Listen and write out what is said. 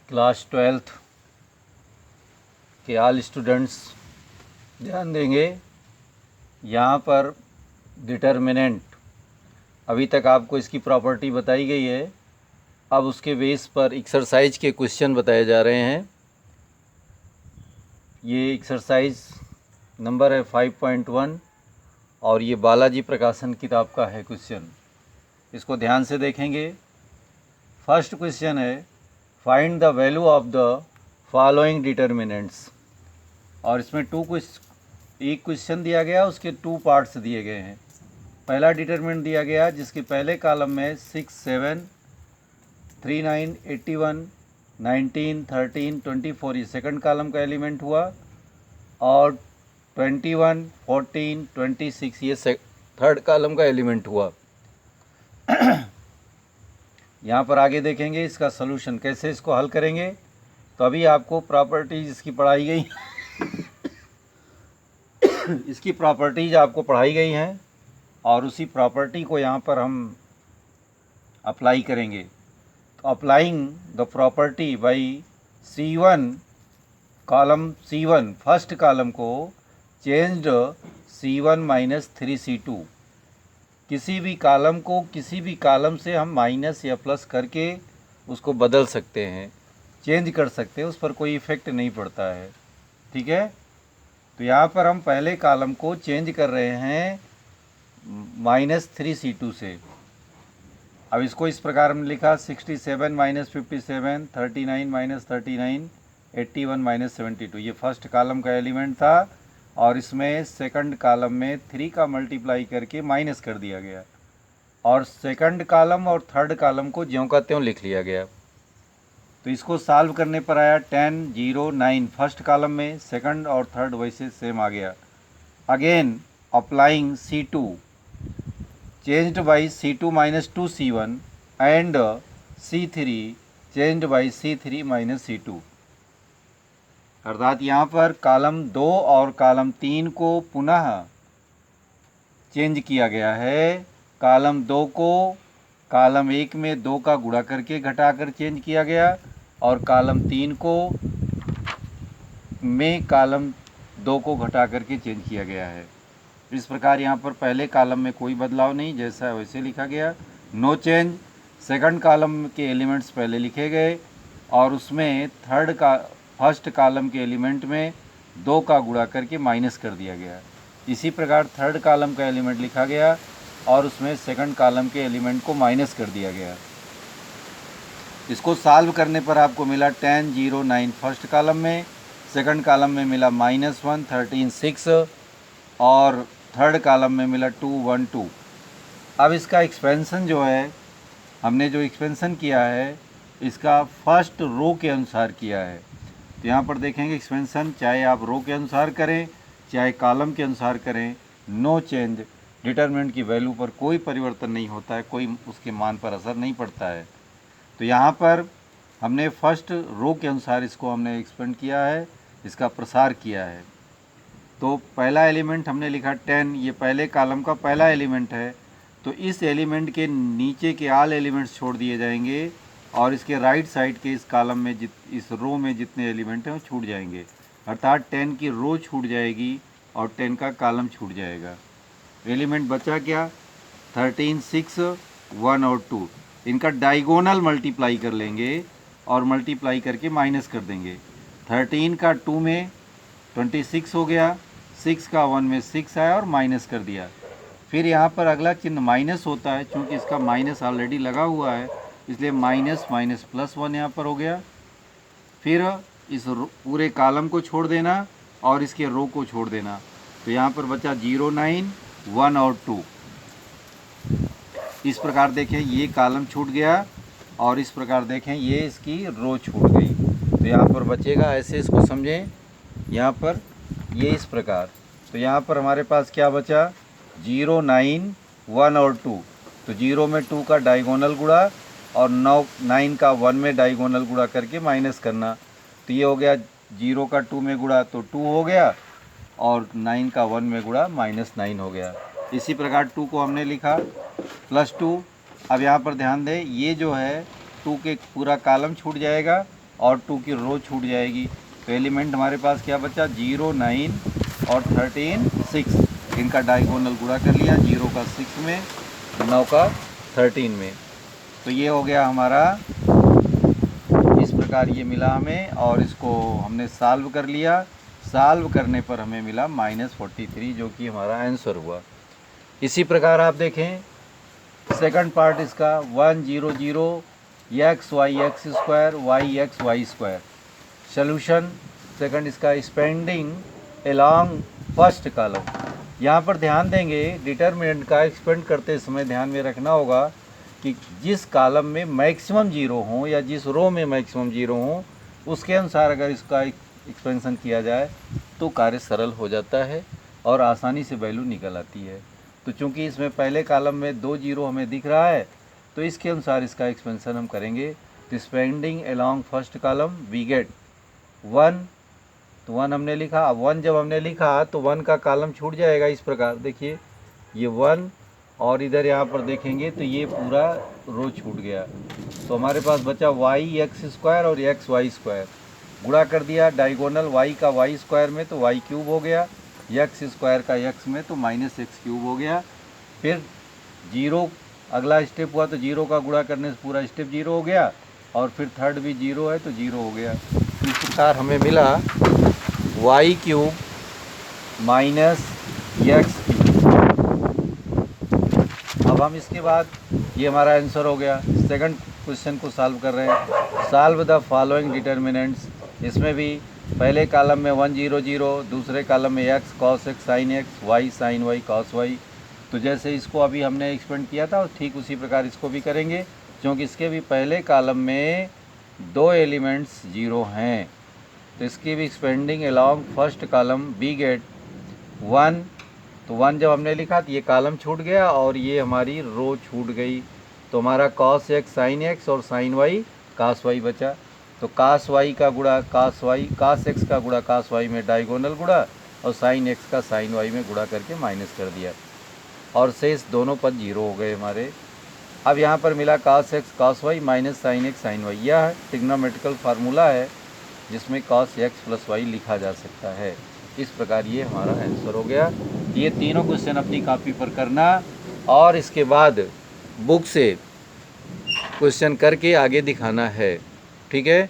Class 12th के all students ध्यान देंगे। यहाँ पर डिटर्मिनेंट, अभी तक आपको इसकी प्रॉपर्टी बताई गई है। अब उसके बेस पर एक्सरसाइज के क्वेश्चन बताए जा रहे हैं। ये एक्सरसाइज नंबर है 5.1 और ये बालाजी प्रकाशन किताब का है क्वेश्चन। इसको ध्यान से देखेंगे। फर्स्ट क्वेश्चन है find the value of the following determinants, और इसमें एक क्वेश्चन दिया गया, उसके 2 पार्ट्स दिए गए हैं। पहला डिटर्मिनेंट दिया गया जिसके पहले कॉलम में 6, 7, 3, 9, 81, 19, 13, 24 ये सेकंड कॉलम का एलिमेंट हुआ, और 21, 14, 26 ये थर्ड कॉलम का एलिमेंट हुआ। यहाँ पर आगे देखेंगे इसका सलूशन, कैसे इसको हल करेंगे। तो अभी आपको प्रॉपर्टीज इसकी पढ़ाई गई इसकी प्रॉपर्टीज आपको पढ़ाई गई हैं और उसी प्रॉपर्टी को यहाँ पर हम अप्लाई करेंगे। तो applying the property by C1 column C1 first column को चेंज्ड C1 माइनस 3C2, किसी भी कॉलम को किसी भी कॉलम से हम माइनस या प्लस करके उसको बदल सकते हैं, चेंज कर सकते हैं, उस पर कोई इफ़ेक्ट नहीं पड़ता है। ठीक है। तो यहाँ पर हम पहले कॉलम को चेंज कर रहे हैं -3C2 से। अब इसको इस प्रकार हमने लिखा 67 माइनस 57, 39 माइनस 39, 81 माइनस 72। ये फर्स्ट कॉलम का एलिमेंट था और इसमें सेकंड कॉलम में 3 का मल्टीप्लाई करके माइनस कर दिया गया और सेकंड कॉलम और थर्ड कॉलम को ज्यों का त्यों लिख लिया गया। तो इसको सॉल्व करने पर आया 10, 0, 9 फर्स्ट कॉलम में, सेकंड और थर्ड वैसे सेम आ गया। Again applying C2 changed by C2 minus 2C1 and C3 changed by C3 minus C2, अर्थात यहाँ पर कॉलम 2 और कॉलम 3 को पुनः चेंज किया गया है। कॉलम 2 को कॉलम 1 में 2 का गुणा करके घटाकर चेंज किया गया और कॉलम 3 को में कॉलम 2 को घटा करके चेंज किया गया है। इस प्रकार यहाँ पर पहले कॉलम में कोई बदलाव नहीं, जैसा है वैसे लिखा गया, नो चेंज। सेकंड कॉलम के एलिमेंट्स पहले लिखे गए और उसमें फर्स्ट कॉलम के एलिमेंट में 2 का गुणा करके माइनस कर दिया गया। इसी प्रकार थर्ड कॉलम का एलिमेंट लिखा गया और उसमें सेकंड कॉलम के एलिमेंट को माइनस कर दिया गया। इसको सॉल्व करने पर आपको मिला 10, 0, 9 फर्स्ट कॉलम में, सेकंड कॉलम में मिला -1, 13, 6 और थर्ड कॉलम में मिला 2, 1, 2। अब इसका एक्सपेंशन जो है, हमने जो एक्सपेंशन किया है इसका फर्स्ट रो के अनुसार किया है। तो यहाँ पर देखेंगे एक्सपेंशन, चाहे आप रो के अनुसार करें चाहे कॉलम के अनुसार करें, नो चेंज, डिटरमिनेंट की वैल्यू पर कोई परिवर्तन नहीं होता है, कोई उसके मान पर असर नहीं पड़ता है। तो यहाँ पर हमने फर्स्ट रो के अनुसार इसको हमने एक्सपेंड किया है, इसका प्रसार किया है। तो पहला एलिमेंट हमने लिखा 10, ये पहले कॉलम का पहला एलिमेंट है। तो इस एलिमेंट के नीचे के ऑल एलिमेंट्स छोड़ दिए जाएंगे और इसके राइट साइड के इस कॉलम में इस रो में जितने एलिमेंट हैं वो छूट जाएंगे, अर्थात 10 की रो छूट जाएगी और 10 का कॉलम छूट जाएगा। एलिमेंट बचा क्या, 13, 6, 1 और 2। इनका डायगोनल मल्टीप्लाई कर लेंगे और मल्टीप्लाई करके माइनस कर देंगे। 13 का 2 में 26 हो गया, 6 का 1 में 6 आया और माइनस कर दिया। फिर यहाँ पर अगला चिन्ह माइनस होता है, चूँकि इसका माइनस ऑलरेडी लगा हुआ है इसलिए माइनस माइनस +1 यहाँ पर हो गया। फिर इस पूरे कॉलम को छोड़ देना और इसके रो को छोड़ देना। तो यहाँ पर बचा 0, 9, 1 और 2। इस प्रकार देखें ये कॉलम छूट गया और इस प्रकार देखें ये इसकी रो छूट गई। तो यहाँ पर बचेगा, ऐसे इसको समझें, यहाँ पर ये इस प्रकार। तो यहाँ पर हमारे पास क्या बचा, 0, 9, 1 और 2। तो 0 में 2 का डायगोनल गुणा और 9 का 1 में डायगोनल गुणा करके माइनस करना। तो ये हो गया 0 का 2 में गुणा तो 2 हो गया और 9 का 1 में गुणा -9 हो गया। इसी प्रकार 2 को हमने लिखा +2। अब यहाँ पर ध्यान दें, ये जो है 2 के पूरा कॉलम छूट जाएगा और 2 की रो छूट जाएगी। तो एलिमेंट हमारे पास क्या बचा, 0, 9 और 13, 6। इनका डायगोनल गुणा कर लिया, 0 का 6 में, 9 का 13 में। तो ये हो गया हमारा, इस प्रकार ये मिला हमें, और इसको हमने सॉल्व कर लिया। सॉल्व करने पर हमें मिला -43, जो कि हमारा आंसर हुआ। इसी प्रकार आप देखें सेकंड पार्ट इसका 1 0 0 x y x square y x y square. Solution second इसका एक्सपेंडिंग एलॉन्ग फर्स्ट कॉलम। यहाँ पर ध्यान देंगे, डिटरमिनेंट का एक्सपेंड करते समय ध्यान में रखना होगा कि जिस कॉलम में मैक्सिमम जीरो हो या जिस रो में मैक्सिमम जीरो हो, उसके अनुसार अगर इसका एक्सपेंशन किया जाए तो कार्य सरल हो जाता है और आसानी से वैल्यू निकल आती है। तो चूंकि इसमें पहले कॉलम में 2 जीरो हमें दिख रहा है, तो इसके अनुसार इसका एक्सपेंशन हम करेंगे। तो expanding along first column we get 1, तो 1 हमने लिखा। अब 1 जब हमने लिखा तो 1 का कॉलम छूट जाएगा। इस प्रकार देखिए ये 1, और इधर यहाँ पर देखेंगे तो ये पूरा रो छूट गया। तो हमारे पास बचा वाई एक्स स्क्वायर और एक्स वाई स्क्वायर। गुणा कर दिया डायगोनल वाई का वाई स्क्वायर में तो वाई क्यूब हो गया, एक्स स्क्वायर का एक्स में तो -x क्यूब हो गया। फिर जीरो अगला स्टेप हुआ, तो जीरो का गुणा करने से पूरा स्टेप जीरो हो गया, और फिर थर्ड भी जीरो है तो जीरो हो गया। इस प्रकार हमें मिला वाई क्यूब -x क्यूब। अब हम इसके बाद ये हमारा आंसर हो गया। सेकंड क्वेश्चन को सॉल्व कर रहे हैं। Solve the following determinants. इसमें भी पहले कॉलम में 1 0 0, दूसरे कॉलम में x cos x sin x, y sin y cos y। तो जैसे इसको अभी हमने एक्सपेंड किया था ठीक उसी प्रकार इसको भी करेंगे, क्योंकि इसके भी पहले कॉलम में 2 एलिमेंट्स जीरो हैं। तो इसकी भी expanding along first column we get 1। तो 1 जब हमने लिखा तो ये कॉलम छूट गया और ये हमारी रो छूट गई। तो हमारा cos x sin x और sin y cos y बचा। तो cos y का गुणा cos x का गुणा cos y में डायगोनल गुणा, और sin x का sin y में गुणा करके माइनस कर दिया, और शेष दोनों पद जीरो हो गए हमारे। अब यहाँ पर मिला cos x cos y minus sin x sin y। यह ट्रिग्नोमेट्रिकल फार्मूला है जिसमें cos x प्लस y लिखा जा सकता है। इस प्रकार ये हमारा आंसर हो गया। ये तीनों क्वेश्चन अपनी कॉपी पर करना, और इसके बाद बुक से क्वेश्चन करके आगे दिखाना है। ठीक है।